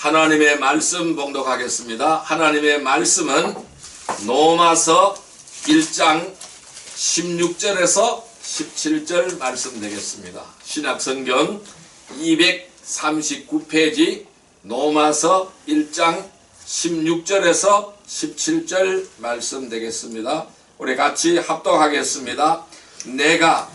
하나님의 말씀 봉독하겠습니다. 하나님의 말씀은 로마서 1장 16절에서 17절 말씀 되겠습니다. 신약성경 239페이지 로마서 1장 16절에서 17절 말씀 되겠습니다. 우리 같이 합독하겠습니다. 내가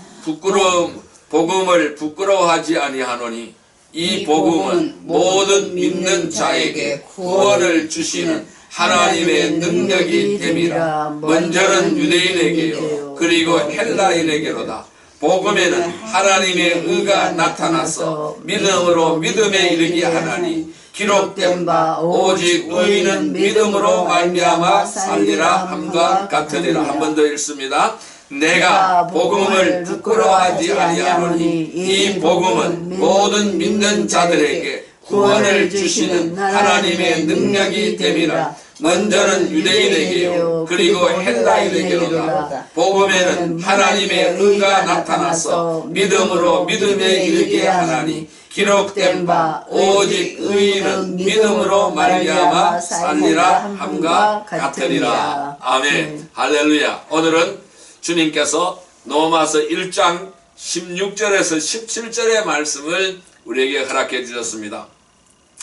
복음을 부끄러워하지 아니하노니 이 복음은 모든 믿는 자에게 구원을 주시는 하나님의 능력이 됨이라. 먼저는 유대인에게요 그리고 헬라인에게로다. 복음에는 하나님의 의가 나타나서 믿음으로 믿음에 이르게 하나니 기록된 바 오직 의인은 믿음으로 말미암아 살리라 함과 같으리라. 한 번 더 읽습니다. 내가 복음을 부끄러워하지 아니하노니 이 복음은 모든 믿는 자들에게 구원을 주시는 하나님의 능력이 됨이라. 먼저는 유대인에게요 그리고 헬라인에게로다. 복음에는 하나님의 의가 나타나서 믿음으로 믿음에 이르게 하나니 기록된 바 오직 의인은 믿음으로 말미암아 살리라 함과 같으리라. 아멘. 할렐루야. 오늘은 주님께서 로마서 1장 16절에서 17절의 말씀을 우리에게 허락해 주셨습니다.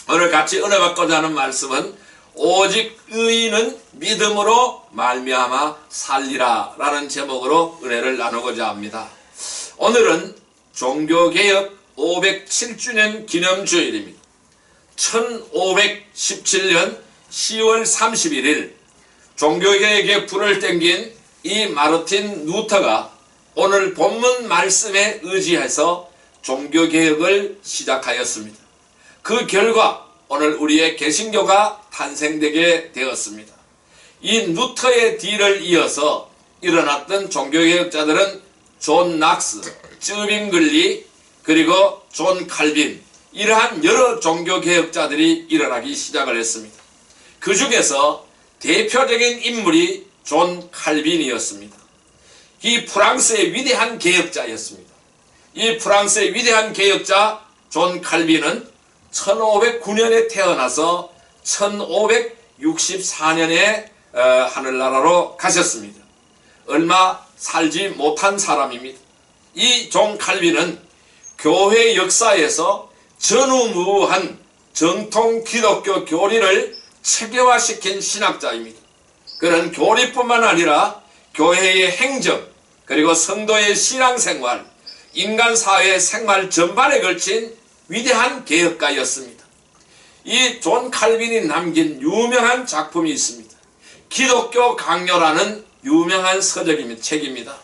오늘 같이 은혜 받고자 하는 말씀은 오직 의인은 믿음으로 말미암아 살리라 라는 제목으로 은혜를 나누고자 합니다. 오늘은 종교개혁 507주년 기념주일입니다. 1517년 10월 31일 종교개혁의 불을 땡긴 이 마르틴 루터가 오늘 본문 말씀에 의지해서 종교개혁을 시작하였습니다. 그 결과 오늘 우리의 개신교가 탄생되게 되었습니다. 이 루터의 뒤를 이어서 일어났던 종교개혁자들은 존 낙스, 쯔빙글리, 그리고 존 칼빈, 이러한 여러 종교개혁자들이 일어나기 시작을 했습니다. 그 중에서 대표적인 인물이 존 칼빈이었습니다. 이 프랑스의 위대한 개혁자였습니다. 이 프랑스의 위대한 개혁자 존 칼빈은 1509년에 태어나서 1564년에 하늘나라로 가셨습니다. 얼마 살지 못한 사람입니다. 이 존 칼빈은 교회 역사에서 전무후무한 정통 기독교 교리를 체계화시킨 신학자입니다. 그는 교리뿐만 아니라 교회의 행정, 그리고 성도의 신앙생활, 인간사회의 생활 전반에 걸친 위대한 개혁가였습니다. 이 존 칼빈이 남긴 유명한 작품이 있습니다. 기독교 강요라는 유명한 서적입니다. 책입니다.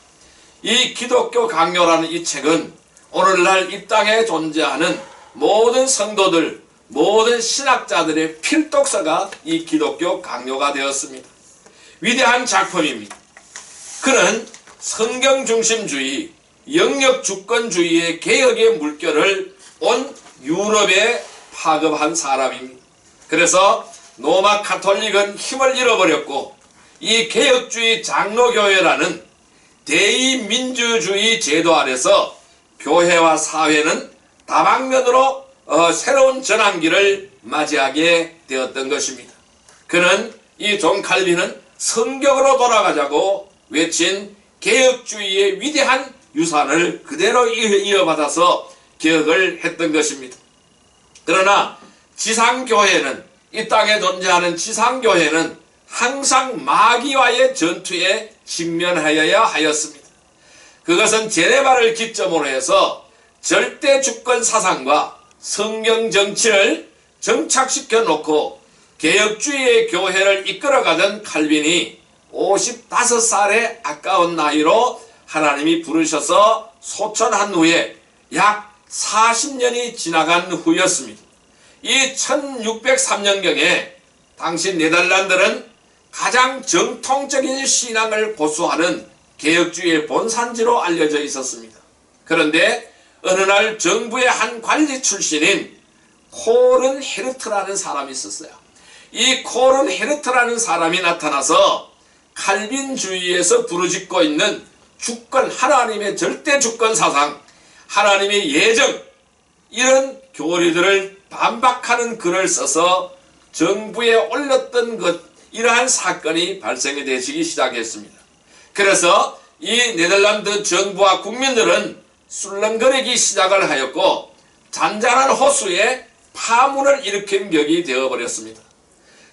이 기독교 강요라는 이 책은 오늘날 이 땅에 존재하는 모든 성도들, 모든 신학자들의 필독서가 이 기독교 강요가 되었습니다. 위대한 작품입니다. 그는 성경중심주의, 영역주권주의의 개혁의 물결을 온 유럽에 파급한 사람입니다. 그래서 로마 카톨릭은 힘을 잃어버렸고 이 개혁주의 장로교회라는 대의민주주의 제도 아래서 교회와 사회는 다방면으로 새로운 전환기를 맞이하게 되었던 것입니다. 그는 이 존 칼빈은 성경으로 돌아가자고 외친 개혁주의의 위대한 유산을 그대로 이어받아서 개혁을 했던 것입니다. 그러나 지상교회는, 이 땅에 존재하는 지상교회는 항상 마귀와의 전투에 직면하여야 하였습니다. 그것은 제네바를 기점으로 해서 절대주권 사상과 성경정치를 정착시켜 놓고 개혁주의의 교회를 이끌어가던 칼빈이 55살의 아까운 나이로 하나님이 부르셔서 소천한 후에 약 40년이 지나간 후였습니다. 이 1603년경에 당시 네덜란드는 가장 정통적인 신앙을 고수하는 개혁주의의 본산지로 알려져 있었습니다. 그런데 어느 날 정부의 한 관리 출신인 코른 헤르트라는 사람이 있었어요. 이 코른 헤르트라는 사람이 나타나서 칼빈주의에서 부르짖고 있는 주권, 하나님의 절대 주권 사상, 하나님의 예정, 이런 교리들을 반박하는 글을 써서 정부에 올렸던 이러한 사건이 발생이 되시기 시작했습니다. 그래서 이 네덜란드 정부와 국민들은 술렁거리기 시작을 하였고 잔잔한 호수에 파문을 일으킨 격이 되어버렸습니다.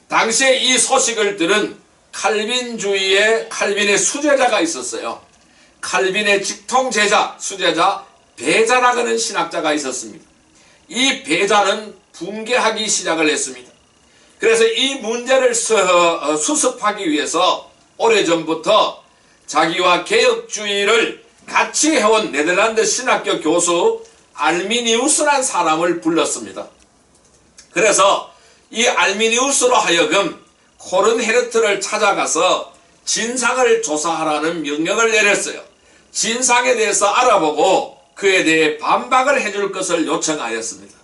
당시에 이 소식을 들은 칼빈의 수제자가 있었어요. 칼빈의 직통 제자, 수제자 베자라고 하는 신학자가 있었습니다. 이 베자는 붕괴하기 시작을 했습니다. 그래서 이 문제를 수습하기 위해서 오래전부터 자기와 개혁주의를 같이 해온 네덜란드 신학교 교수 알미니우스라는 사람을 불렀습니다. 그래서 이 알미니우스로 하여금 코른헤르트를 찾아가서 진상을 조사하라는 명령을 내렸어요. 진상에 대해서 알아보고 그에 대해 반박을 해줄 것을 요청하였습니다.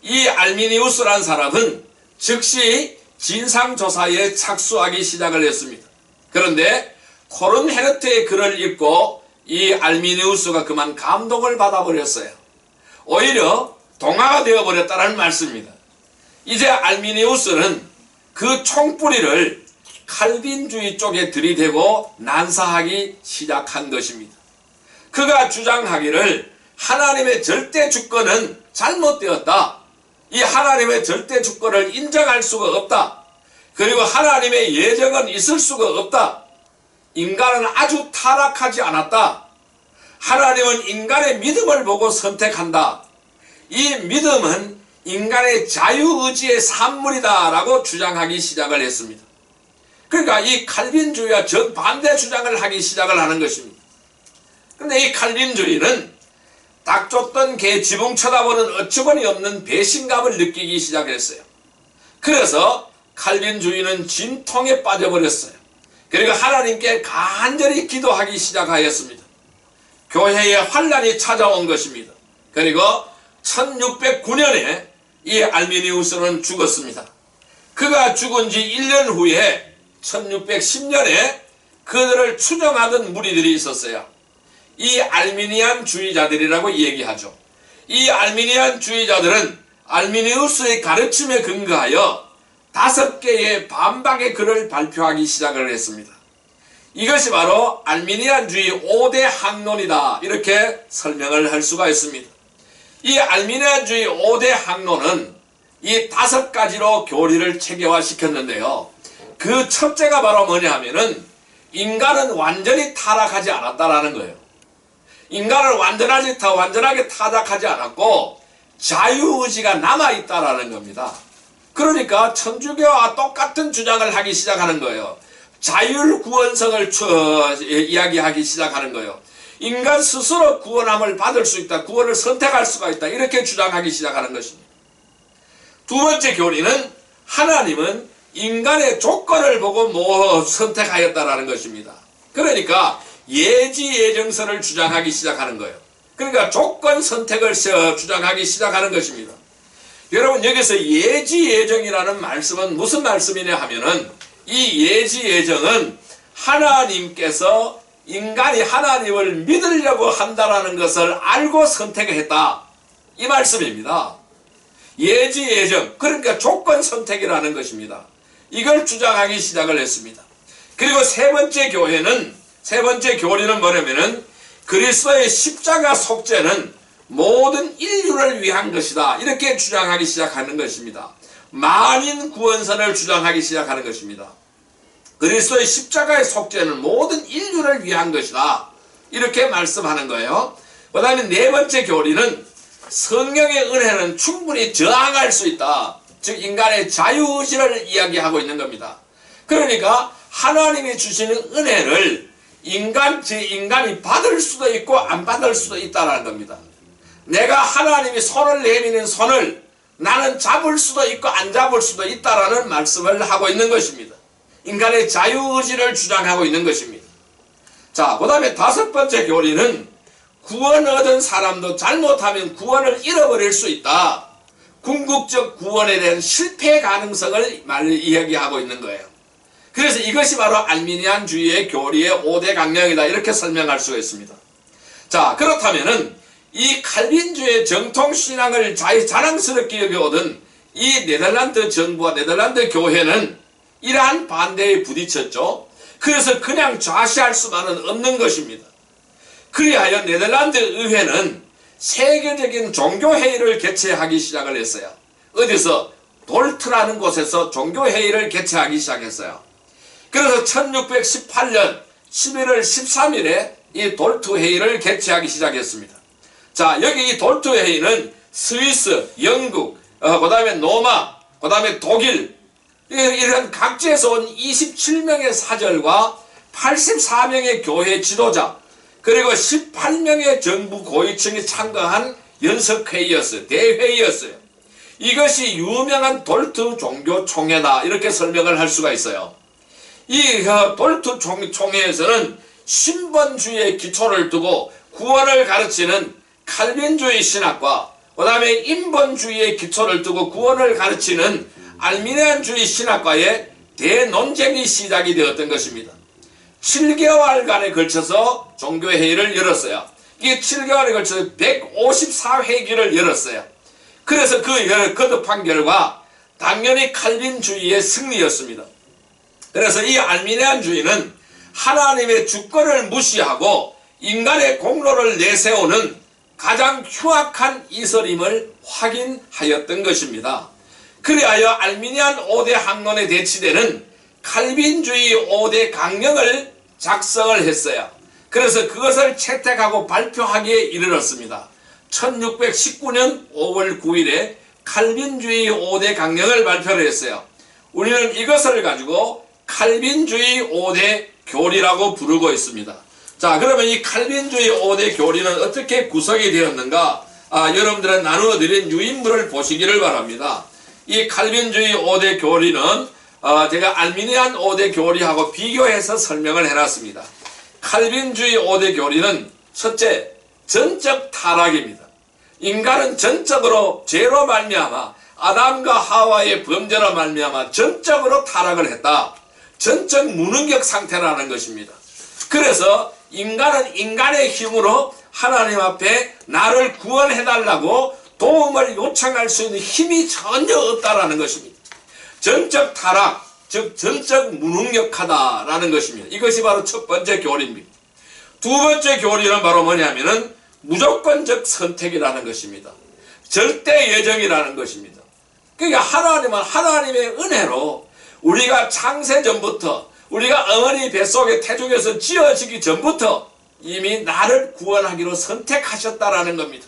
이 알미니우스라는 사람은 즉시 진상조사에 착수하기 시작을 했습니다. 그런데 코른헤르트의 글을 읽고 이 알미니우스가 그만 감동을 받아버렸어요. 오히려 동화가 되어버렸다는 말씀입니다. 이제 알미니우스는 그 총뿌리를 칼빈주의 쪽에 들이대고 난사하기 시작한 것입니다. 그가 주장하기를 하나님의 절대 주권은 잘못되었다. 이 하나님의 절대 주권을 인정할 수가 없다. 그리고 하나님의 예정은 있을 수가 없다. 인간은 아주 타락하지 않았다. 하나님은 인간의 믿음을 보고 선택한다. 이 믿음은 인간의 자유의지의 산물이다 라고 주장하기 시작을 했습니다. 그러니까 이 칼빈주의와 정반대 주장을 하기 시작을 하는 것입니다. 그런데 이 칼빈주의는 딱 쫓던 개 지붕 쳐다보는 어처구니 없는 배신감을 느끼기 시작했어요. 그래서 칼빈주의는 진통에 빠져버렸어요. 그리고 하나님께 간절히 기도하기 시작하였습니다. 교회에 환란이 찾아온 것입니다. 그리고 1609년에 이 알미니우스는 죽었습니다. 그가 죽은 지 1년 후에 1610년에 그들을 추종하던 무리들이 있었어요. 이 알미니안 주의자들이라고 얘기하죠. 이 알미니안 주의자들은 알미니우스의 가르침에 근거하여 5개의 반박의 글을 발표하기 시작을 했습니다. 이것이 바로 알미니안주의 5대 학론이다 이렇게 설명을 할 수가 있습니다. 이 알미니안주의 5대 학론은 이 5가지로 교리를 체계화시켰는데요. 그 첫째가 바로 뭐냐 하면은 인간은 완전히 타락하지 않았다라는 거예요. 인간은 완전하게 타락하지 않았고 자유의지가 남아있다라는 겁니다. 그러니까 천주교와 똑같은 주장을 하기 시작하는 거예요. 자율구원성을 이야기하기 시작하는 거예요. 인간 스스로 구원함을 받을 수 있다. 구원을 선택할 수가 있다. 이렇게 주장하기 시작하는 것입니다. 두 번째 교리는 하나님은 인간의 조건을 보고 선택하였다라는 것입니다. 그러니까 예지예정설을 주장하기 시작하는 거예요. 그러니까 조건 선택을 주장하기 시작하는 것입니다. 여러분 여기서 예지예정이라는 말씀은 무슨 말씀이냐 하면은 이 예지예정은 하나님께서 인간이 하나님을 믿으려고 한다라는 것을 알고 선택을 했다. 이 말씀입니다. 예지예정, 그러니까 조건 선택이라는 것입니다. 이걸 주장하기 시작을 했습니다. 그리고 세 번째 교리는 뭐냐면은 그리스도의 십자가 속죄는 모든 인류를 위한 것이다. 이렇게 주장하기 시작하는 것입니다. 만인 구원선을 주장하기 시작하는 것입니다. 그리스도의 십자가의 속죄는 모든 인류를 위한 것이다. 이렇게 말씀하는 거예요. 그 다음에 네 번째 교리는 성령의 은혜는 충분히 저항할 수 있다. 즉 인간의 자유의지를 이야기하고 있는 겁니다. 그러니까 하나님이 주시는 은혜를 인간이 받을 수도 있고 안 받을 수도 있다는 겁니다. 내가 하나님이 손을 내미는 손을 나는 잡을 수도 있고 안 잡을 수도 있다라는 말씀을 하고 있는 것입니다. 인간의 자유의지를 주장하고 있는 것입니다. 자, 그 다음에 다섯 번째 교리는 구원 얻은 사람도 잘못하면 구원을 잃어버릴 수 있다. 궁극적 구원에 대한 실패 가능성을 이야기하고 있는 거예요. 그래서 이것이 바로 알미니안주의의 교리의 5대 강령이다. 이렇게 설명할 수가 있습니다. 자, 그렇다면은 이 칼빈주의 정통신앙을 자랑스럽게 여겨오던 이 네덜란드 정부와 네덜란드 교회는 이러한 반대에 부딪혔죠. 그래서 그냥 좌시할 수만은 없는 것입니다. 그리하여 네덜란드 의회는 세계적인 종교회의를 개최하기 시작을 했어요. 어디서? 돌트라는 곳에서 종교회의를 개최하기 시작했어요. 그래서 1618년 11월 13일에 이 돌트 회의를 개최하기 시작했습니다. 자, 여기 이 돌트 회의는 스위스, 영국, 그 다음에 로마, 그 다음에 독일, 이런 각지에서 온 27명의 사절과 84명의 교회 지도자, 그리고 18명의 정부 고위층이 참가한 연석회의였어요. 대회의였어요. 이것이 유명한 돌트 종교총회다, 이렇게 설명을 할 수가 있어요. 이 돌트 총회에서는 신본주의의 기초를 두고 구원을 가르치는 칼빈주의 신학과 그 다음에 인본주의의 기초를 두고 구원을 가르치는 알미니안주의 신학과의 대논쟁이 시작이 되었던 것입니다. 7개월간에 걸쳐서 종교회의를 열었어요. 이 7개월에 걸쳐서 154회기를 열었어요. 그래서 그 거듭한 결과 당연히 칼빈주의의 승리였습니다. 그래서 이 알미니안주의는 하나님의 주권을 무시하고 인간의 공로를 내세우는 가장 흉악한 이설임을 확인하였던 것입니다. 그리하여 알미니안 5대 학론에 대치되는 칼빈주의 5대 강령을 작성을 했어요. 그래서 그것을 채택하고 발표하기에 이르렀습니다. 1619년 5월 9일에 칼빈주의 5대 강령을 발표를 했어요. 우리는 이것을 가지고 칼빈주의 5대 교리라고 부르고 있습니다. 자, 그러면 이 칼빈주의 5대 교리는 어떻게 구성이 되었는가? 여러분들은 나누어 드린 유인물을 보시기를 바랍니다. 이 칼빈주의 5대 교리는 제가 알미니안 5대 교리하고 비교해서 설명을 해놨습니다. 칼빈주의 5대 교리는 첫째, 전적 타락입니다. 인간은 전적으로 죄로 말미암아 아담과 하와의 범죄로 말미암아 전적으로 타락을 했다. 전적 무능력 상태라는 것입니다. 그래서 인간은 인간의 힘으로 하나님 앞에 나를 구원해달라고 도움을 요청할 수 있는 힘이 전혀 없다라는 것입니다. 전적 타락, 즉 전적 무능력하다라는 것입니다. 이것이 바로 첫 번째 교리입니다. 두 번째 교리는 바로 뭐냐면은 무조건적 선택이라는 것입니다. 절대 예정이라는 것입니다. 그러니까 하나님은 하나님의 은혜로 우리가 창세 전부터, 우리가 어머니 뱃속에 태중에서 지어지기 전부터 이미 나를 구원하기로 선택하셨다라는 겁니다.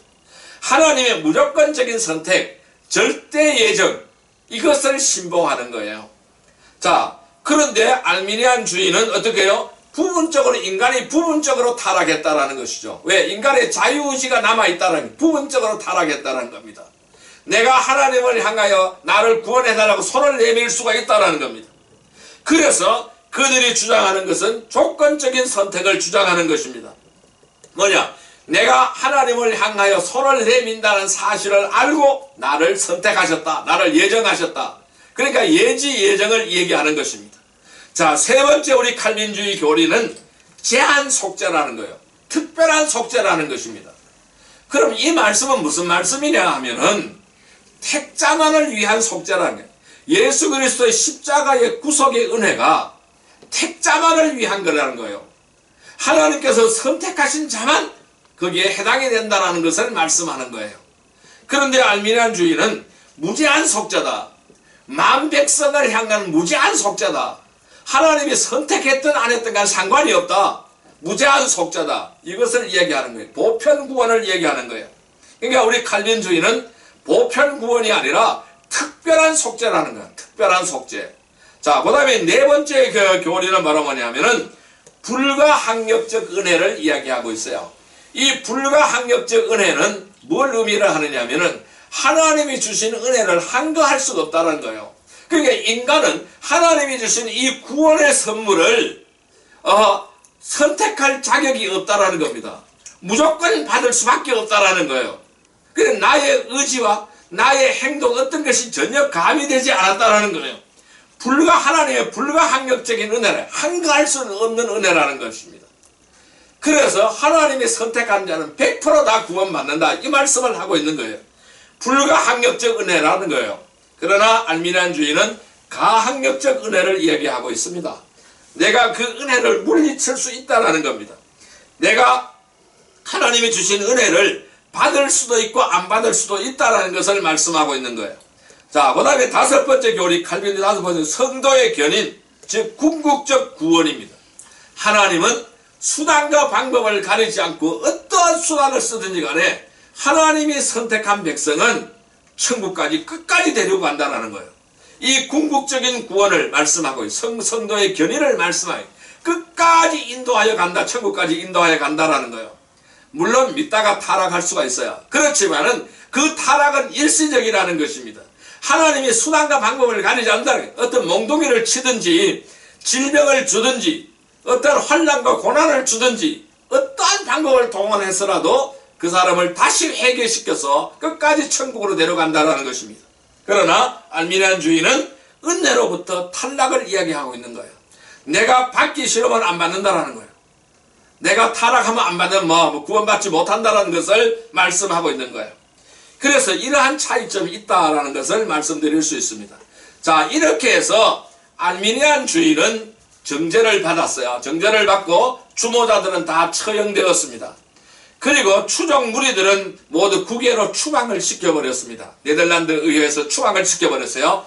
하나님의 무조건적인 선택, 절대 예정, 이것을 신봉하는 거예요. 자, 그런데 알미니안주의는 어떻게 해요? 부분적으로, 인간이 부분적으로 타락했다라는 것이죠. 왜? 인간의 자유의지가 남아있다는, 부분적으로 타락했다는 겁니다. 내가 하나님을 향하여 나를 구원해달라고 손을 내밀 수가 있다는 겁니다. 그래서 그들이 주장하는 것은 조건적인 선택을 주장하는 것입니다. 뭐냐? 내가 하나님을 향하여 손을 내민다는 사실을 알고 나를 선택하셨다. 나를 예정하셨다. 그러니까 예지 예정을 얘기하는 것입니다. 자, 세 번째 우리 칼빈주의 교리는 제한 속죄라는 거예요. 특별한 속죄라는 것입니다. 그럼 이 말씀은 무슨 말씀이냐 하면은 택자만을 위한 속죄라는 거예요. 예수 그리스도의 십자가의 구속의 은혜가 택자만을 위한 거라는 거예요. 하나님께서 선택하신 자만 거기에 해당이 된다는 것을 말씀하는 거예요. 그런데 알미니안주의는 무제한 속죄다. 만 백성을 향한 무제한 속죄다. 하나님이 선택했든 안 했든 간 상관이 없다. 무제한 속죄다. 이것을 얘기하는 거예요. 보편 구원을 얘기하는 거예요. 그러니까 우리 칼빈주의는 보편 구원이 아니라 특별한 속죄라는 거예요. 특별한 속죄. 자, 그 다음에 네 번째 교리는 바로 뭐냐면은 불가항력적 은혜를 이야기하고 있어요. 이 불가항력적 은혜는 뭘 의미를 하느냐면은 하나님이 주신 은혜를 한거할 수가 없다는 거예요. 그러니까 인간은 하나님이 주신 이 구원의 선물을 선택할 자격이 없다라는 겁니다. 무조건 받을 수밖에 없다라는 거예요. 그래서 나의 의지와 나의 행동 어떤 것이 전혀 가미되지 않았다라는 거예요. 하나님의 불가항력적인 은혜를 한거할 수는 없는 은혜라는 것입니다. 그래서 하나님이 선택한 자는 100%다 구원받는다, 이 말씀을 하고 있는 거예요. 불가항력적 은혜라는 거예요. 그러나 알미니안주의는 가항력적 은혜를 이야기하고 있습니다. 내가 그 은혜를 물리칠 수 있다는 겁니다. 내가 하나님이 주신 은혜를 받을 수도 있고 안 받을 수도 있다는 것을 말씀하고 있는 거예요. 자, 그 다음에 다섯 번째 교리, 칼빈의 다섯 번째, 성도의 견인, 즉 궁극적 구원입니다. 하나님은 수단과 방법을 가리지 않고 어떠한 수단을 쓰든지 간에 하나님이 선택한 백성은 천국까지 끝까지 데리고 간다는 거예요. 이 궁극적인 구원을 말씀하고 성도의 견인을 말씀하고 끝까지 인도하여 간다, 천국까지 인도하여 간다라는 거예요. 물론 믿다가 타락할 수가 있어요. 그렇지만은 그 타락은 일시적이라는 것입니다. 하나님이 수단과 방법을 가리지 않는다는 거예요. 어떤 몽둥이를 치든지 질병을 주든지 어떤 환난과 고난을 주든지 어떠한 방법을 동원해서라도 그 사람을 다시 회개시켜서 끝까지 천국으로 데려간다는 것입니다. 그러나 알미니안주의는 은혜로부터 탈락을 이야기하고 있는 거예요. 내가 받기 싫으면 안 받는다라는 거예요. 내가 타락하면 안 받으면 구원받지 못한다는 것을 말씀하고 있는 거예요. 그래서 이러한 차이점이 있다라는 것을 말씀드릴 수 있습니다. 자, 이렇게 해서 알미니안주의는 정죄를 받았어요. 정죄를 받고 주모자들은 다 처형되었습니다. 그리고 추종 무리들은 모두 국외로 추방을 시켜버렸습니다. 네덜란드 의회에서 추방을 시켜버렸어요.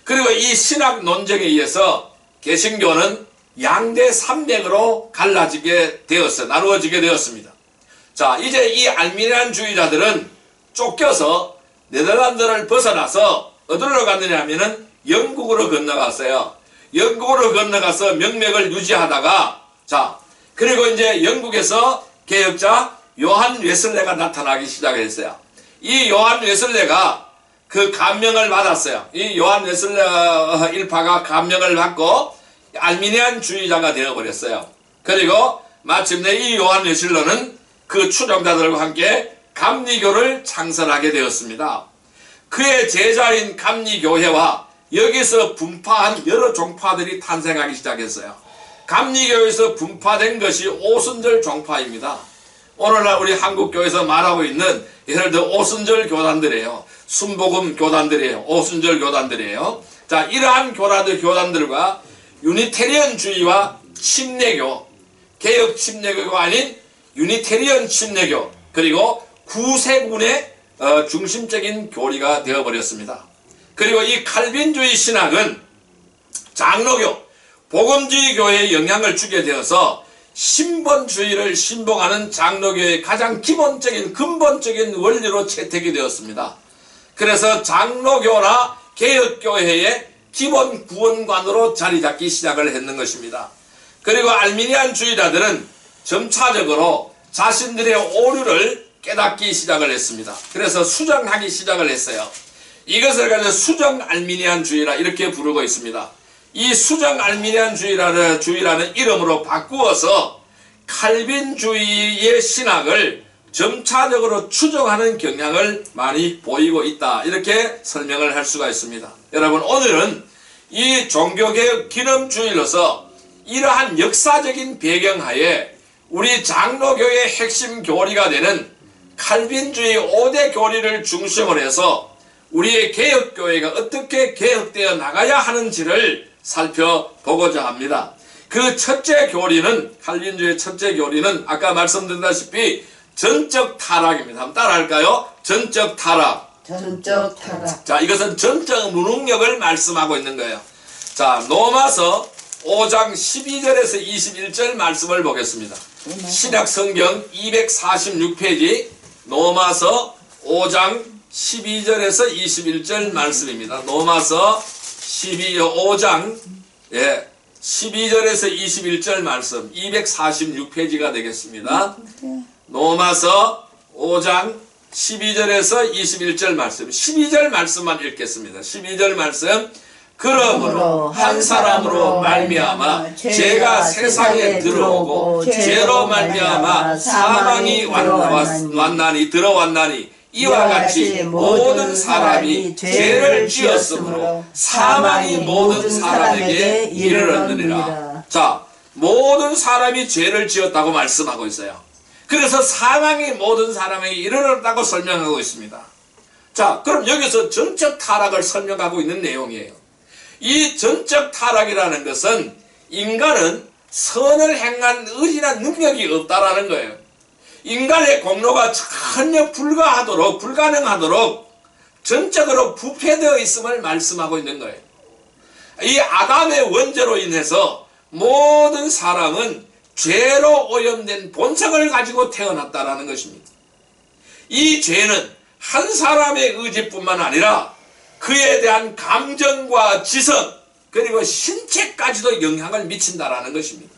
그리고 이 신학 논쟁에 의해서 개신교는 양대 산맥으로 갈라지게 되었어요. 나누어지게 되었습니다. 자, 이제 이 알미니안주의자들은 쫓겨서 네덜란드를 벗어나서 어디로 갔느냐 하면은 영국으로 건너갔어요. 영국으로 건너가서 명맥을 유지하다가, 자, 그리고 이제 영국에서 개혁자 요한 웨슬레가 나타나기 시작했어요. 이 요한 웨슬레가 그 감명을 받았어요. 이 요한 웨슬레 일파가 감명을 받고 알미니안주의자가 되어버렸어요. 그리고 마침내 이 요한 웨슬레는 그 추종자들과 함께 감리교를 창설하게 되었습니다. 그의 제자인 감리교회와 여기서 분파한 여러 종파들이 탄생하기 시작했어요. 감리교에서 분파된 것이 오순절 종파입니다. 오늘날 우리 한국교회에서 말하고 있는 예를 들어 오순절 교단들이에요. 순복음 교단들이에요. 오순절 교단들이에요. 자, 이러한 교단들과 유니테리언주의와 침례교, 개혁 침례교가 아닌 유니테리언 침례교, 그리고 구세군의 중심적인 교리가 되어버렸습니다. 그리고 이 칼빈주의 신학은 장로교, 복음주의 교회에 영향을 주게 되어서 신본주의를 신봉하는 장로교의 가장 기본적인 근본적인 원리로 채택이 되었습니다. 그래서 장로교나 개혁교회의 기본 구원관으로 자리 잡기 시작을 했는 것입니다. 그리고 알미니안주의자들은 점차적으로 자신들의 오류를 깨닫기 시작을 했습니다. 그래서 수정하기 시작을 했어요. 이것을 가지고 수정 알미니안주의라 이렇게 부르고 있습니다. 이 수정 알미니안주의라는 이름으로 바꾸어서 칼빈주의의 신학을 점차적으로 추종하는 경향을 많이 보이고 있다, 이렇게 설명을 할 수가 있습니다. 여러분, 오늘은 이 종교개혁 기념주일로서 이러한 역사적인 배경하에 우리 장로교의 핵심 교리가 되는 칼빈주의 5대 교리를 중심으로 해서 우리의 개혁교회가 어떻게 개혁되어 나가야 하는지를 살펴보고자 합니다. 그 첫째 교리는, 칼빈주의 첫째 교리는 아까 말씀드렸다시피 전적 타락입니다. 한번 따라할까요? 전적 타락. 전적 타락. 자, 이것은 전적 무능력을 말씀하고 있는 거예요. 자, 로마서 5장 12절에서 21절 말씀을 보겠습니다. 신약성경 246페이지 로마서 5장 12절에서 21절 말씀입니다. 로마서 5장 12절에서 21절 말씀 246페이지가 되겠습니다. 로마서 5장 12절에서 21절 말씀, 12절 말씀만 읽겠습니다. 12절 말씀. 그러므로 한 사람으로 말미암아 죄가 세상에 들어오고 죄로 말미암아 사망이 들어왔나니 이와 같이 모든 사람이 죄를 지었으므로 사망이 모든 사람에게 이르렀느니라. 자, 모든 사람이 죄를 지었다고 말씀하고 있어요. 그래서 사망이 모든 사람에게 이르렀다고 설명하고 있습니다. 자, 그럼 여기서 전적 타락을 설명하고 있는 내용이에요. 이 전적 타락이라는 것은 인간은 선을 행한 의지나 능력이 없다라는 거예요. 인간의 공로가 전혀 불가능하도록 전적으로 부패되어 있음을 말씀하고 있는 거예요. 이 아담의 원죄로 인해서 모든 사람은 죄로 오염된 본성을 가지고 태어났다라는 것입니다. 이 죄는 한 사람의 의지뿐만 아니라 그에 대한 감정과 지성 그리고 신체까지도 영향을 미친다라는 것입니다.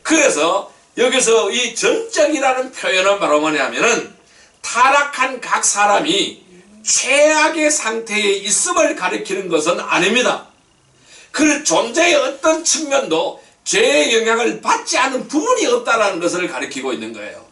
그래서 여기서 이 전적이라는 표현은 바로 뭐냐면은 타락한 각 사람이 최악의 상태에 있음을 가리키는 것은 아닙니다. 그 존재의 어떤 측면도 죄의 영향을 받지 않은 부분이 없다라는 것을 가리키고 있는 거예요.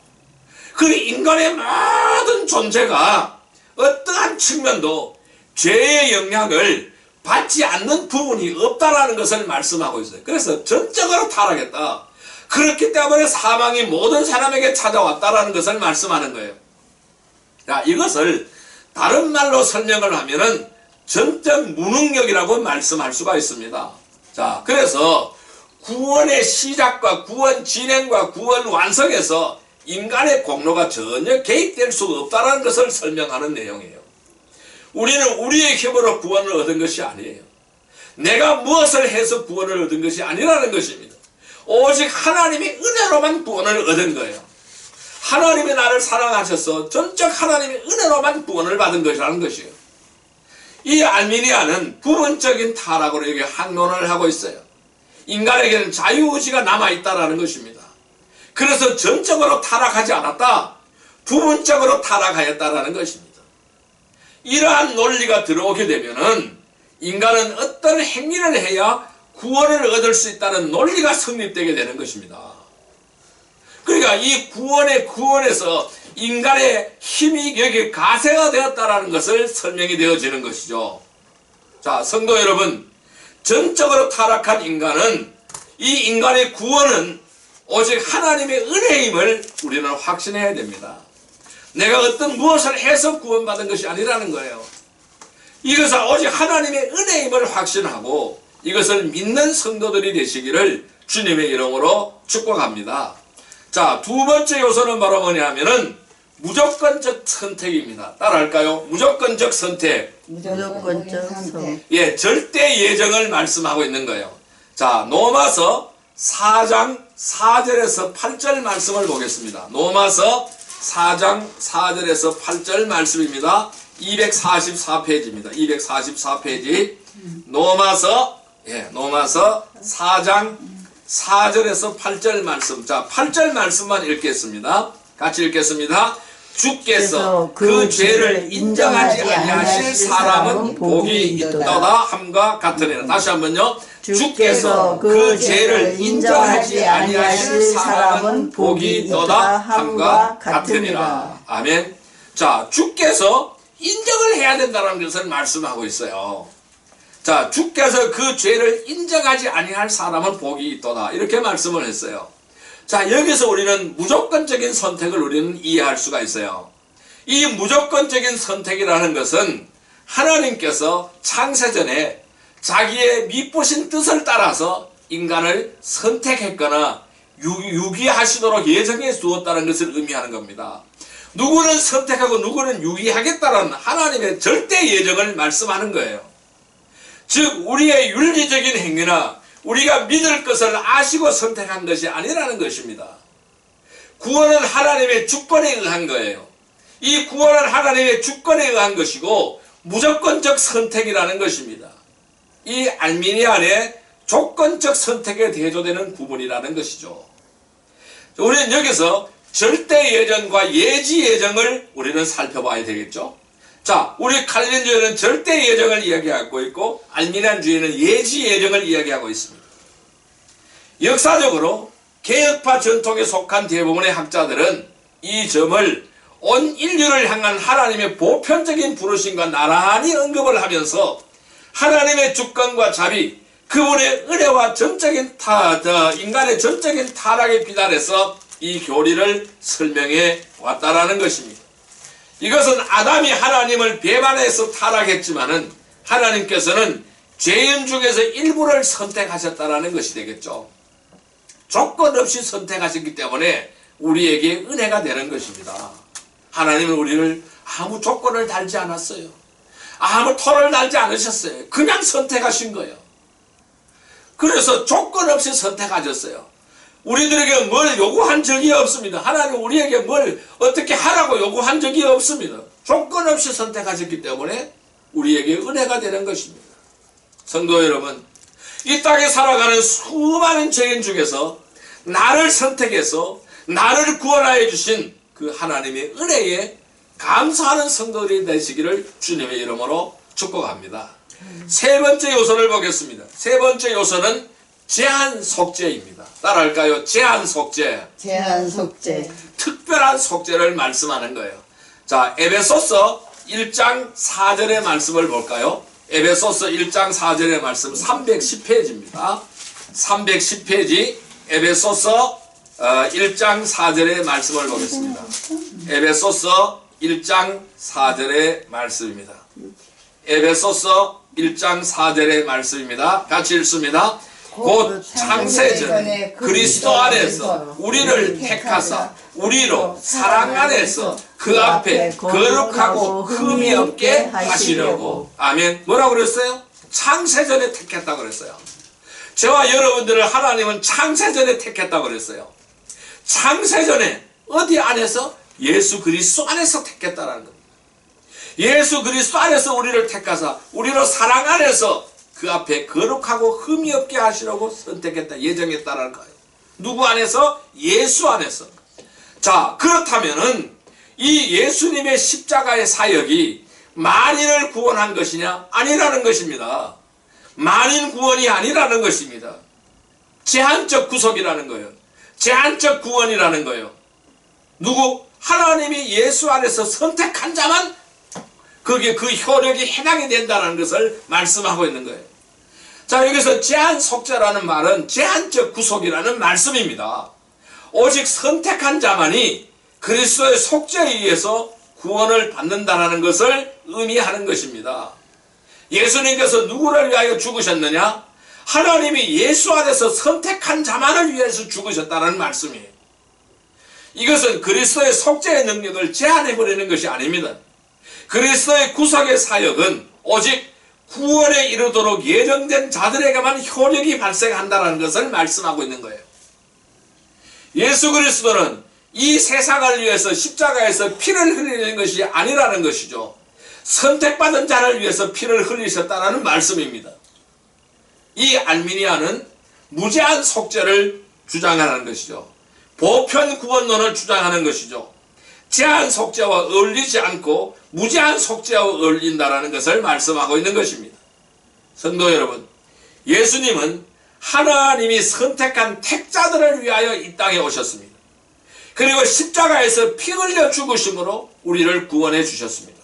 그 인간의 모든 존재가 어떠한 측면도 죄의 영향을 받지 않는 부분이 없다라는 것을 말씀하고 있어요. 그래서 전적으로 타락했다. 그렇기 때문에 사망이 모든 사람에게 찾아왔다라는 것을 말씀하는 거예요. 자, 이것을 다른 말로 설명을 하면은 전적 무능력이라고 말씀할 수가 있습니다. 자, 그래서 구원의 시작과 구원 진행과 구원 완성에서 인간의 공로가 전혀 개입될 수 없다는 것을 설명하는 내용이에요. 우리는 우리의 힘으로 구원을 얻은 것이 아니에요. 내가 무엇을 해서 구원을 얻은 것이 아니라는 것입니다. 오직 하나님의 은혜로만 구원을 얻은 거예요. 하나님이 나를 사랑하셔서 전적 하나님의 은혜로만 구원을 받은 것이라는 것이에요. 이 알미니아는 부분적인 타락으로 여기 항론을 하고 있어요. 인간에게는 자유의지가 남아있다는 것입니다. 그래서 전적으로 타락하지 않았다. 부분적으로 타락하였다는 것입니다. 이러한 논리가 들어오게 되면은 인간은 어떤 행위를 해야 구원을 얻을 수 있다는 논리가 성립되게 되는 것입니다. 그러니까 이 구원에서 인간의 힘이 여기 가세가 되었다는 것을 설명이 되어지는 것이죠. 자, 성도 여러분, 전적으로 타락한 인간은 이 인간의 구원은 오직 하나님의 은혜임을 우리는 확신해야 됩니다. 내가 어떤 무엇을 해서 구원받은 것이 아니라는 거예요. 이것은 오직 하나님의 은혜임을 확신하고 이것을 믿는 성도들이 되시기를 주님의 이름으로 축복합니다. 자, 두 번째 요소는 바로 뭐냐면은 무조건적 선택입니다. 따라할까요? 무조건적 선택. 무조건적 선택. 예, 절대 예정을 말씀하고 있는 거예요. 자, 로마서 4장 4절에서 8절 말씀을 보겠습니다. 로마서 4장 4절에서 8절 말씀입니다. 244페이지입니다. 244페이지. 로마서 4장 4절에서 8절 말씀. 자, 8절 말씀만 읽겠습니다. 같이 읽겠습니다. 주께서 그 죄를 인정하지 아니하실 사람은 복이 있도다 함과 같으니라. 다시 한번요. 주께서 그 죄를 인정하지 아니하실 사람은 복이 있도다 함과 같으니라. 아멘. 자, 주께서 인정을 해야 된다는 것을 말씀하고 있어요. 자, 주께서 그 죄를 인정하지 아니할 사람은 복이 있도다. 이렇게 말씀을 했어요. 자, 여기서 우리는 무조건적인 선택을 우리는 이해할 수가 있어요. 이 무조건적인 선택이라는 것은 하나님께서 창세전에 자기의 미쁘신 뜻을 따라서 인간을 선택했거나 유기하시도록 예정해 두었다는 것을 의미하는 겁니다. 누구는 선택하고 누구는 유기하겠다는 하나님의 절대 예정을 말씀하는 거예요. 즉 우리의 윤리적인 행위나 우리가 믿을 것을 아시고 선택한 것이 아니라는 것입니다. 구원은 하나님의 주권에 의한 거예요. 이 구원은 하나님의 주권에 의한 것이고 무조건적 선택이라는 것입니다. 이 알미니안의 조건적 선택에 대조되는 부분이라는 것이죠. 우리는 여기서 절대 예정과 예지 예정을 우리는 살펴봐야 되겠죠. 자, 우리 칼빈주의는 절대 예정을 이야기하고 있고 알미니안주의는 예지 예정을 이야기하고 있습니다. 역사적으로 개혁파 전통에 속한 대부분의 학자들은 이 점을 온 인류를 향한 하나님의 보편적인 부르심과 나란히 언급을 하면서 하나님의 주권과 자비, 그분의 은혜와 인간의 전적인 타락에 비단해서 이 교리를 설명해 왔다라는 것입니다. 이것은 아담이 하나님을 배반해서 타락했지만은 하나님께서는 죄인 중에서 일부를 선택하셨다라는 것이 되겠죠. 조건 없이 선택하셨기 때문에 우리에게 은혜가 되는 것입니다. 하나님은 우리를 아무 조건을 달지 않았어요. 아무 토를 달지 않으셨어요. 그냥 선택하신 거예요. 그래서 조건 없이 선택하셨어요. 우리들에게 뭘 요구한 적이 없습니다. 하나님 우리에게 뭘 어떻게 하라고 요구한 적이 없습니다. 조건 없이 선택하셨기 때문에 우리에게 은혜가 되는 것입니다. 성도 여러분, 이 땅에 살아가는 수많은 죄인 중에서 나를 선택해서 나를 구원하여 주신 그 하나님의 은혜에 감사하는 성도들이 되시기를 주님의 이름으로 축복합니다. 세 번째 요소를 보겠습니다. 세 번째 요소는 제한 속죄입니다. 따라할까요? 제한 속죄. 제한 속죄. 특별한 속죄를 말씀하는 거예요. 자, 에베소서 1장 4절의 말씀을 볼까요? 에베소서 1장 4절의 말씀 310페이지입니다. 310페이지 에베소서 1장 4절의 말씀을 보겠습니다. 에베소서 1장 4절의 말씀입니다. 에베소서 1장 4절의 말씀입니다. 같이 읽습니다. 곧 창세전에 그리스도 안에서 우리를 택하사 우리로 사랑 안에서 그 앞에 거룩하고 흠이 없게 하시려고. 아멘. 뭐라고 그랬어요? 창세전에 택했다고 그랬어요. 저와 여러분들을 하나님은 창세전에 택했다고 그랬어요. 창세전에 어디 안에서? 예수 그리스도 안에서 택했다라는 겁니다. 예수 그리스도 안에서 우리를 택하사 우리로 사랑 안에서 그 앞에 거룩하고 흠이 없게 하시려고 선택했다, 예정했다라는 거예요. 누구 안에서? 예수 안에서. 자, 그렇다면은 이 예수님의 십자가의 사역이 만인을 구원한 것이냐? 아니라는 것입니다. 만인 구원이 아니라는 것입니다. 제한적 구속이라는 거예요. 제한적 구원이라는 거예요. 누구? 하나님이 예수 안에서 선택한 자만 그게 그 효력이 해당이 된다는 것을 말씀하고 있는 거예요. 자, 여기서 제한 속죄라는 말은 제한적 구속이라는 말씀입니다. 오직 선택한 자만이 그리스도의 속죄에 의해서 구원을 받는다는 것을 의미하는 것입니다. 예수님께서 누구를 위하여 죽으셨느냐? 하나님이 예수 안에서 선택한 자만을 위해서 죽으셨다는 말씀이에요. 이것은 그리스도의 속죄의 능력을 제한해버리는 것이 아닙니다. 그리스도의 구속의 사역은 오직 구원에 이르도록 예정된 자들에게만 효력이 발생한다는 것을 말씀하고 있는 거예요. 예수 그리스도는 이 세상을 위해서 십자가에서 피를 흘리는 것이 아니라는 것이죠. 선택받은 자를 위해서 피를 흘리셨다는 말씀입니다. 이 알미니아는 무제한 속죄를 주장하는 것이죠. 보편 구원론을 주장하는 것이죠. 제한 속죄와 어울리지 않고 무제한 속죄와 어울린다는 것을 말씀하고 있는 것입니다. 성도 여러분, 예수님은 하나님이 선택한 택자들을 위하여 이 땅에 오셨습니다. 그리고 십자가에서 피 흘려 죽으심으로 우리를 구원해 주셨습니다.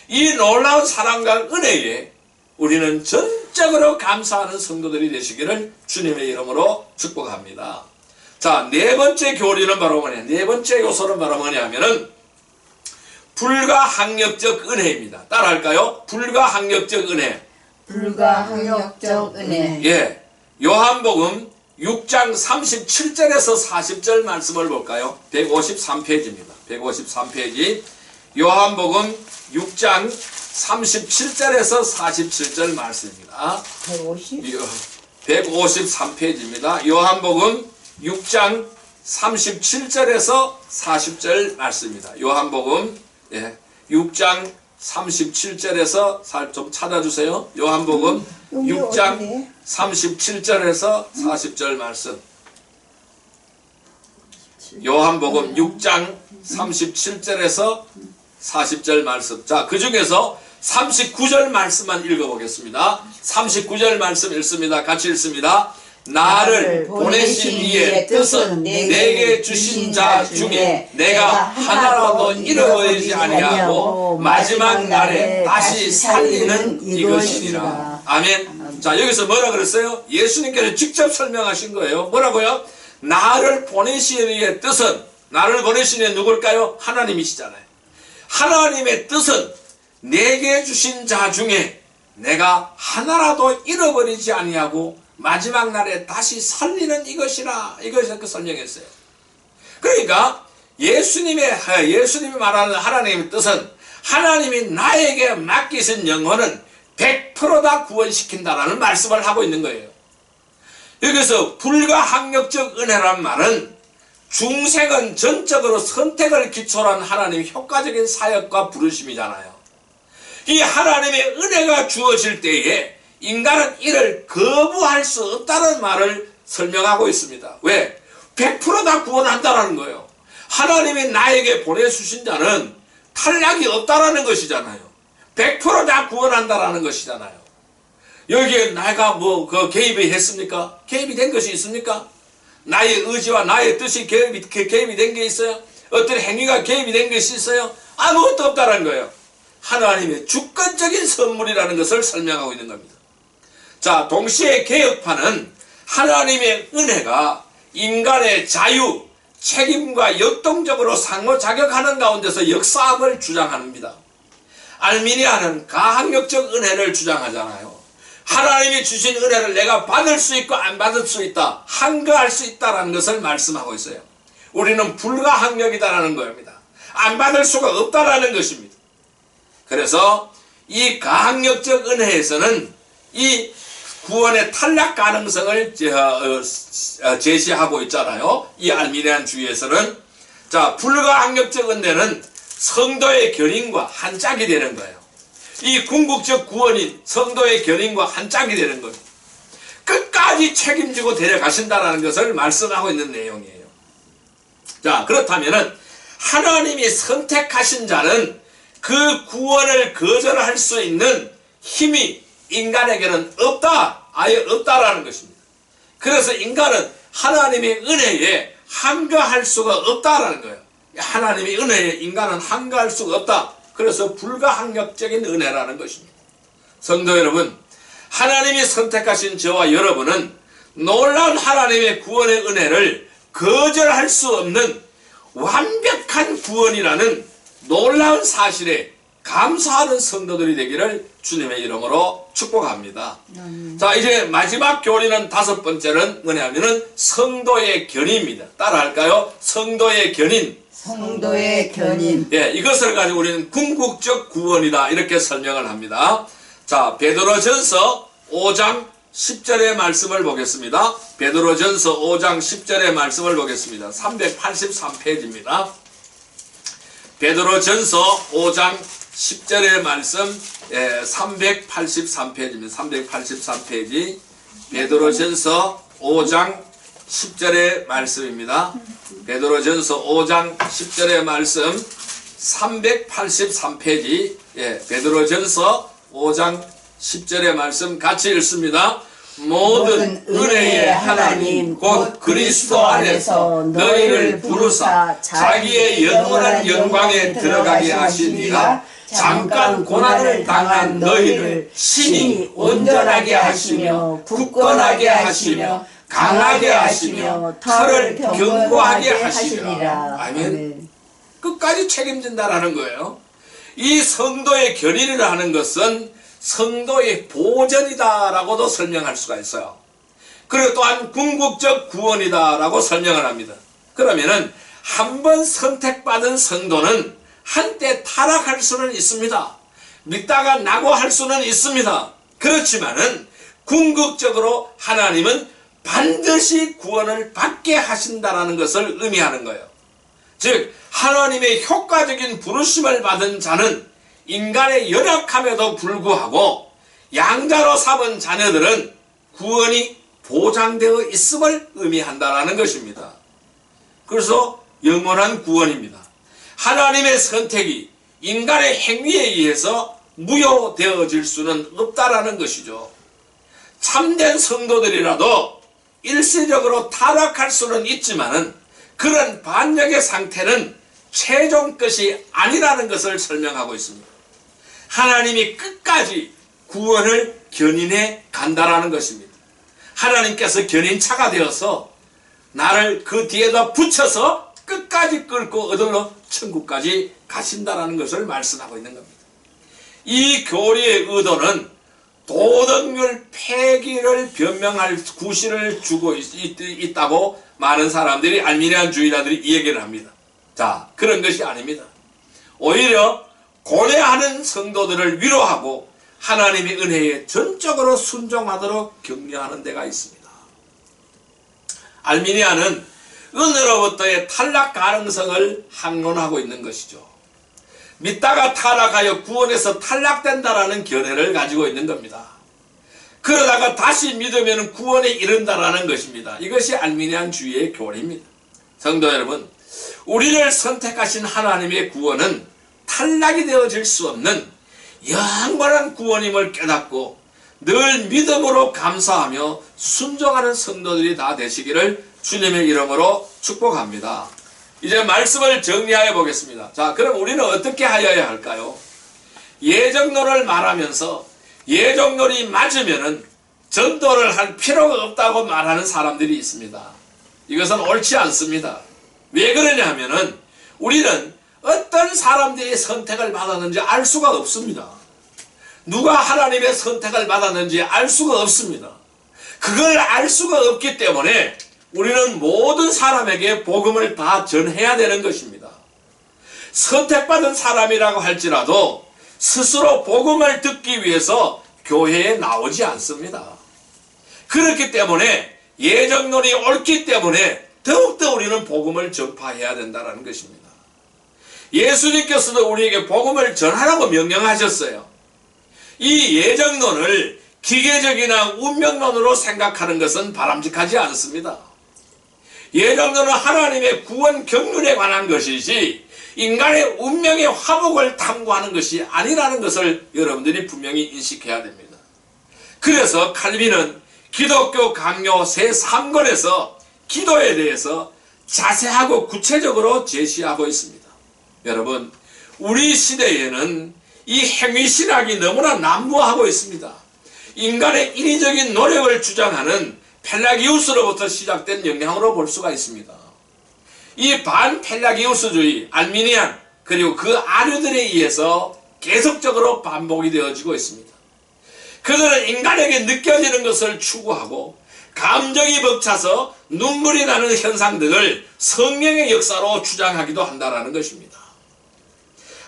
이 놀라운 사랑과 은혜에 우리는 전적으로 감사하는 성도들이 되시기를 주님의 이름으로 축복합니다. 자, 네 번째 교리는 바로 뭐냐? 네 번째 요소는 바로 뭐냐면은 불가항력적 은혜입니다. 따라할까요? 불가항력적 은혜. 불가항력적 은혜. 예. 요한복음 6장 37절에서 40절 말씀을 볼까요? 153페이지입니다. 153페이지. 요한복음 6장 37절에서 47절 말씀입니다. 153페이지입니다. 요한복음 6장 37절에서 40절 말씀입니다. 요한복음 6장 37절에서 좀 찾아주세요. 요한복음 6장 37절에서 40절 말씀. 요한복음 6장 37절에서 40절 말씀. 자, 그 중에서 39절 말씀만 읽어보겠습니다. 39절 말씀 읽습니다. 같이 읽습니다. 나를 보내신 이의 뜻은 내게 주신 자 중에 내가 하나라도 잃어버리지 아니하고 마지막 날에 다시 살리는 이것이니라. 아멘. 자, 여기서 뭐라 그랬어요? 예수님께서 직접 설명하신 거예요. 뭐라고요? 나를 보내신 이의 뜻은, 나를 보내신 이는 누굴까요? 하나님이시잖아요. 하나님의 뜻은 내게 주신 자 중에 내가 하나라도 잃어버리지 아니하고 마지막 날에 다시 살리는 이것이라, 이것을 설명했어요. 그러니까 예수님이 말하는 하나님의 뜻은 하나님이 나에게 맡기신 영혼은 100%다 구원시킨다라는 말씀을 하고 있는 거예요. 여기서 불가항력적 은혜란 말은 중생은 전적으로 선택을 기초로 한 하나님의 효과적인 사역과 부르심이잖아요. 이 하나님의 은혜가 주어질 때에 인간은 이를 거부할 수 없다는 말을 설명하고 있습니다. 왜? 100%다 구원한다는 거예요. 하나님이 나에게 보내주신 자는 탈락이 없다라는 것이잖아요. 100%다 구원한다라는 것이잖아요. 여기에 내가 개입이 했습니까? 개입이 된 것이 있습니까? 나의 의지와 나의 뜻이 개입이 된 게 있어요? 어떤 행위가 개입이 된 것이 있어요? 아무것도 없다라는 거예요. 하나님의 주권적인 선물이라는 것을 설명하고 있는 겁니다. 자, 동시에 개혁파는 하나님의 은혜가 인간의 자유, 책임과 역동적으로 상호작용하는 가운데서 역사함을 주장합니다. 알미니아는 가항력적 은혜를 주장하잖아요. 하나님이 주신 은혜를 내가 받을 수 있고 안 받을 수 있다, 한가할 수 있다는 것을 말씀하고 있어요. 우리는 불가항력이다라는 겁니다. 안 받을 수가 없다라는 것입니다. 그래서 이 가항력적 은혜에서는 이 구원의 탈락 가능성을 제시하고 있잖아요. 이 알미니안 주의에서는. 자, 불가항력적 은혜는 성도의 견인과 한 짝이 되는 거예요. 이 궁극적 구원인 성도의 견인과 한 짝이 되는 겁니다. 끝까지 책임지고 데려가신다는 것을 말씀하고 있는 내용이에요. 자, 그렇다면은 하나님이 선택하신 자는 그 구원을 거절할 수 있는 힘이 인간에게는 없다, 아예 없다라는 것입니다. 그래서 인간은 하나님의 은혜에 한가할 수가 없다라는 거예요. 하나님의 은혜에 인간은 한가할 수가 없다. 그래서 불가항력적인 은혜라는 것입니다. 성도 여러분, 하나님이 선택하신 저와 여러분은 놀라운 하나님의 구원의 은혜를 거절할 수 없는 완벽한 구원이라는 놀라운 사실에 감사하는 성도들이 되기를 주님의 이름으로 축복합니다. 자, 이제 마지막 교리는 5번째는 뭐냐면은 성도의 견인입니다. 따라할까요? 성도의 견인. 성도의 견인. 예, 이것을 가지고 우리는 궁극적 구원이다, 이렇게 설명을 합니다. 자, 베드로전서 5장 10절의 말씀을 보겠습니다. 베드로전서 5장 10절의 말씀을 보겠습니다. 383페이지입니다. 베드로전서 5장 10절의 말씀, 383페이지입니다. 383페이지. 베드로전서 5장 10절의 말씀입니다. 베드로전서 5장 10절의 말씀, 383페이지. 베드로전서 5장 10절의 말씀 같이 읽습니다. 모든 은혜의 하나님 곧 그리스도 안에서 너희를 부르사 자기의 영원한 영광에 들어가게 하시니라. 잠깐 고난을 당한 너희를 친히 온전하게 하시며 굳건하게 하시며 강하게 하시며 털을 견고하게 하시리라. 아멘. 끝까지 책임진다라는 거예요. 이 성도의 견인이라는 것은 성도의 보전이다라고도 설명할 수가 있어요. 그리고 또한 궁극적 구원이다라고 설명을 합니다. 그러면은 한 번 선택받은 성도는 한때 타락할 수는 있습니다. 믿다가 낙오할 수는 있습니다. 그렇지만은 궁극적으로 하나님은 반드시 구원을 받게 하신다라는 것을 의미하는 거예요. 즉 하나님의 효과적인 부르심을 받은 자는 인간의 연약함에도 불구하고 양자로 삼은 자녀들은 구원이 보장되어 있음을 의미한다라는 것입니다. 그래서 영원한 구원입니다. 하나님의 선택이 인간의 행위에 의해서 무효되어질 수는 없다라는 것이죠. 참된 성도들이라도 일시적으로 타락할 수는 있지만은 그런 반역의 상태는 최종 것이 아니라는 것을 설명하고 있습니다. 하나님이 끝까지 구원을 견인해 간다라는 것입니다. 하나님께서 견인차가 되어서 나를 그 뒤에다 붙여서 끝까지 끌고 얻으러 천국까지 가신다라는 것을 말씀하고 있는 겁니다. 이 교리의 의도는 도덕률 폐기를 변명할 구실을 주고 있다고 많은 사람들이, 알미니안주의자들이 이 얘기를 합니다. 자, 그런 것이 아닙니다. 오히려 고뇌하는 성도들을 위로하고 하나님의 은혜에 전적으로 순종하도록 격려하는 데가 있습니다. 알미니아는 은혜로부터의 탈락 가능성을 항론하고 있는 것이죠. 믿다가 타락하여 구원에서 탈락된다라는 견해를 가지고 있는 겁니다. 그러다가 다시 믿으면 구원에 이른다라는 것입니다. 이것이 알미니안주의의 교리입니다. 성도 여러분, 우리를 선택하신 하나님의 구원은 탈락이 되어질 수 없는 영원한 구원임을 깨닫고 늘 믿음으로 감사하며 순종하는 성도들이 다 되시기를 주님의 이름으로 축복합니다. 이제 말씀을 정리하여 보겠습니다. 자, 그럼 우리는 어떻게 하여야 할까요? 예정론을 말하면서 예정론이 맞으면은 전도를 할 필요가 없다고 말하는 사람들이 있습니다. 이것은 옳지 않습니다. 왜 그러냐 하면은 우리는 어떤 사람들이 선택을 받았는지 알 수가 없습니다. 누가 하나님의 선택을 받았는지 알 수가 없습니다. 그걸 알 수가 없기 때문에 우리는 모든 사람에게 복음을 다 전해야 되는 것입니다. 선택받은 사람이라고 할지라도 스스로 복음을 듣기 위해서 교회에 나오지 않습니다. 그렇기 때문에 예정론이 옳기 때문에 더욱더 우리는 복음을 전파해야 된다는 것입니다. 예수님께서도 우리에게 복음을 전하라고 명령하셨어요. 이 예정론을 기계적이나 운명론으로 생각하는 것은 바람직하지 않습니다. 예정론은 하나님의 구원 경륜에 관한 것이지 인간의 운명의 화복을 탐구하는 것이 아니라는 것을 여러분들이 분명히 인식해야 됩니다. 그래서 칼빈은 기독교 강요 제3권에서 기도에 대해서 자세하고 구체적으로 제시하고 있습니다. 여러분, 우리 시대에는 이 행위신학이 너무나 난무하고 있습니다. 인간의 인위적인 노력을 주장하는 펠라기우스로부터 시작된 영향으로 볼 수가 있습니다. 이 반펠라기우스주의, 알미니안, 그리고 그 아류들에 의해서 계속적으로 반복이 되어지고 있습니다. 그들은 인간에게 느껴지는 것을 추구하고 감정이 벅차서 눈물이 나는 현상 등을 성령의 역사로 주장하기도 한다는 것입니다.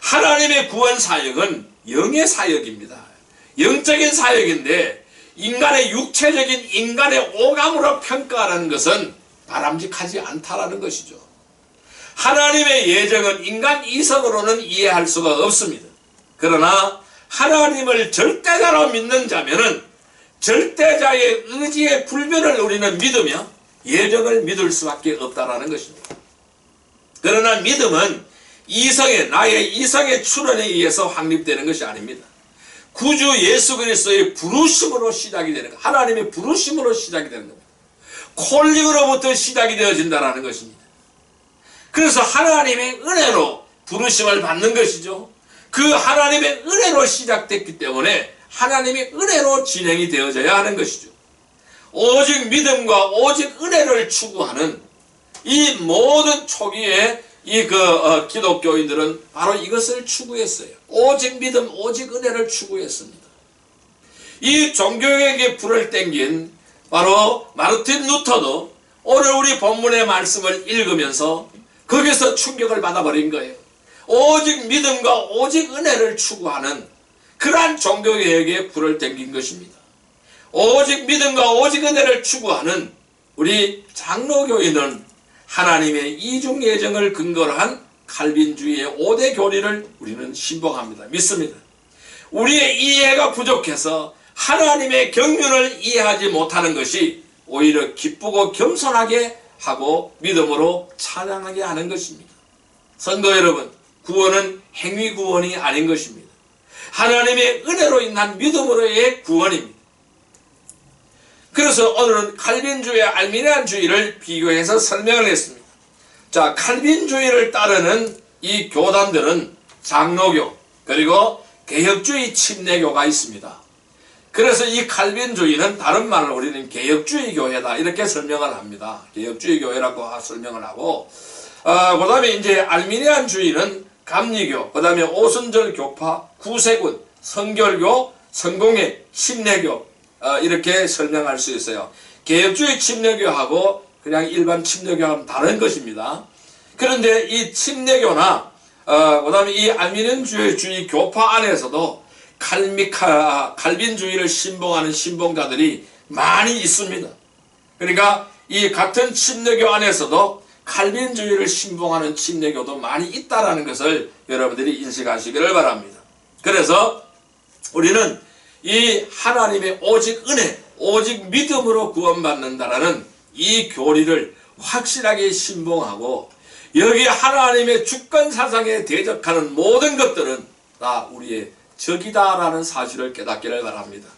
하나님의 구원 사역은 영의 사역입니다. 영적인 사역인데 인간의 육체적인 인간의 오감으로 평가하는 것은 바람직하지 않다라는 것이죠. 하나님의 예정은 인간 이성으로는 이해할 수가 없습니다. 그러나 하나님을 절대자로 믿는 자면은 절대자의 의지의 불변을 우리는 믿으며 예정을 믿을 수밖에 없다라는 것입니다. 그러나 믿음은 나의 이성의 추론에 의해서 확립되는 것이 아닙니다. 구주 예수 그리스도의 부르심으로 시작이 되는 것, 하나님의 부르심으로 시작이 되는 겁니다. 콜링으로부터 시작이 되어진다는 것입니다. 그래서 하나님의 은혜로 부르심을 받는 것이죠. 그 하나님의 은혜로 시작됐기 때문에 하나님의 은혜로 진행이 되어져야 하는 것이죠. 오직 믿음과 오직 은혜를 추구하는 이 모든 초기에 기독교인들은 바로 이것을 추구했어요. 오직 믿음, 오직 은혜를 추구했습니다. 이 종교에게 불을 땡긴 바로 마르틴 루터도 오늘 우리 본문의 말씀을 읽으면서 거기서 충격을 받아버린 거예요. 오직 믿음과 오직 은혜를 추구하는 그러한 종교개혁에 불을 땡긴 것입니다. 오직 믿음과 오직 은혜를 추구하는 우리 장로교인은 하나님의 이중 예정을 근거로 한 칼빈주의의 5대 교리를 우리는 신봉합니다. 믿습니다. 우리의 이해가 부족해서 하나님의 경륜을 이해하지 못하는 것이 오히려 기쁘고 겸손하게 하고 믿음으로 찬양하게 하는 것입니다. 성도 여러분, 구원은 행위 구원이 아닌 것입니다. 하나님의 은혜로 인한 믿음으로의 구원입니다. 그래서 오늘은 칼빈주의와 알미니안주의를 비교해서 설명을 했습니다. 자, 칼빈주의를 따르는 이 교단들은 장로교 그리고 개혁주의 침례교가 있습니다. 그래서 이 칼빈주의는 다른 말로 우리는 개혁주의 교회다 이렇게 설명을 합니다. 개혁주의 교회라고 설명을 하고 그 다음에 이제 알미니안주의는 감리교, 그 다음에 오순절 교파, 구세군, 성결교, 성공회, 침례교 이렇게 설명할 수 있어요. 개혁주의 침례교하고 그냥 일반 침례교하고는 다른 것입니다. 그런데 이 침례교나 그 다음에 이 알미니안주의 교파 안에서도 칼빈주의를 신봉하는 신봉자들이 많이 있습니다. 그러니까 이 같은 침례교 안에서도 칼빈주의를 신봉하는 침례교도 많이 있다라는 것을 여러분들이 인식하시기를 바랍니다. 그래서 우리는 이 하나님의 오직 은혜, 오직 믿음으로 구원받는다라는 이 교리를 확실하게 신봉하고 여기 하나님의 주권사상에 대적하는 모든 것들은 다 우리의 적이다라는 사실을 깨닫기를 바랍니다.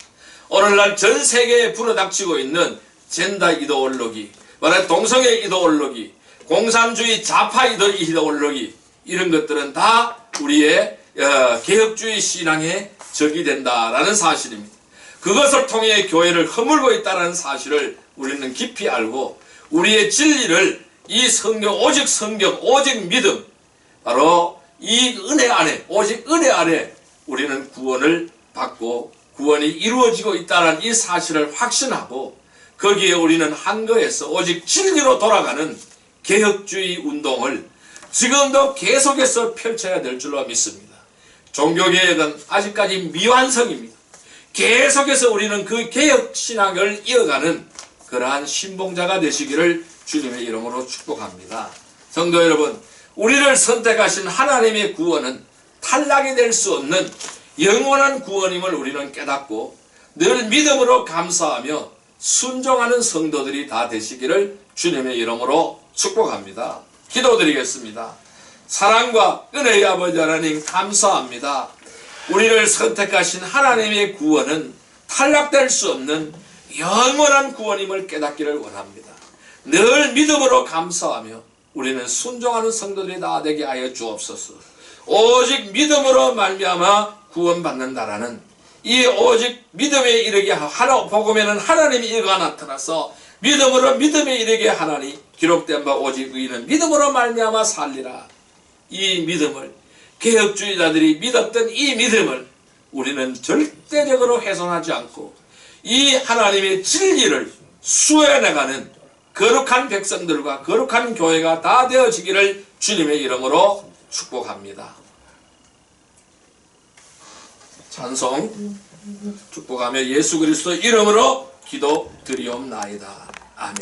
오늘날 전 세계에 불어닥치고 있는 젠더 이데올로기, 말하는 동성애 이데올로기, 공산주의 좌파 이데올로기 이런 것들은 다 우리의 개혁주의 신앙의 적이 된다라는 사실입니다. 그것을 통해 교회를 허물고 있다는 사실을 우리는 깊이 알고 우리의 진리를 이 성경, 오직 성경, 오직 믿음, 바로 이 은혜 안에, 오직 은혜 안에 우리는 구원을 받고 구원이 이루어지고 있다는 이 사실을 확신하고 거기에 우리는 한거에서 오직 진리로 돌아가는 개혁주의 운동을 지금도 계속해서 펼쳐야 될 줄로 믿습니다. 종교개혁은 아직까지 미완성입니다. 계속해서 우리는 그 개혁신앙을 이어가는 그러한 신봉자가 되시기를 주님의 이름으로 축복합니다. 성도 여러분, 우리를 선택하신 하나님의 구원은 탈락이 될 수 없는 영원한 구원임을 우리는 깨닫고 늘 믿음으로 감사하며 순종하는 성도들이 다 되시기를 주님의 이름으로 축복합니다. 기도드리겠습니다. 사랑과 은혜의 아버지 하나님 감사합니다. 우리를 선택하신 하나님의 구원은 탈락될 수 없는 영원한 구원임을 깨닫기를 원합니다. 늘 믿음으로 감사하며 우리는 순종하는 성도들이 다 되게 하여 주옵소서. 오직 믿음으로 말미암아 구원받는다라는 이 오직 믿음에 이르게 하나 복음에는 하나님의 일가 나타나서 믿음으로 믿음에 이르게 하나니 기록된 바 오직 의인은 믿음으로 말미암아 살리라. 이 믿음을 개혁주의자들이 믿었던 이 믿음을 우리는 절대적으로 훼손하지 않고 이 하나님의 진리를 수행해가는 거룩한 백성들과 거룩한 교회가 다 되어지기를 주님의 이름으로 축복합니다. 찬송 축복하며 예수 그리스도 이름으로 기도드리옵나이다. 아멘.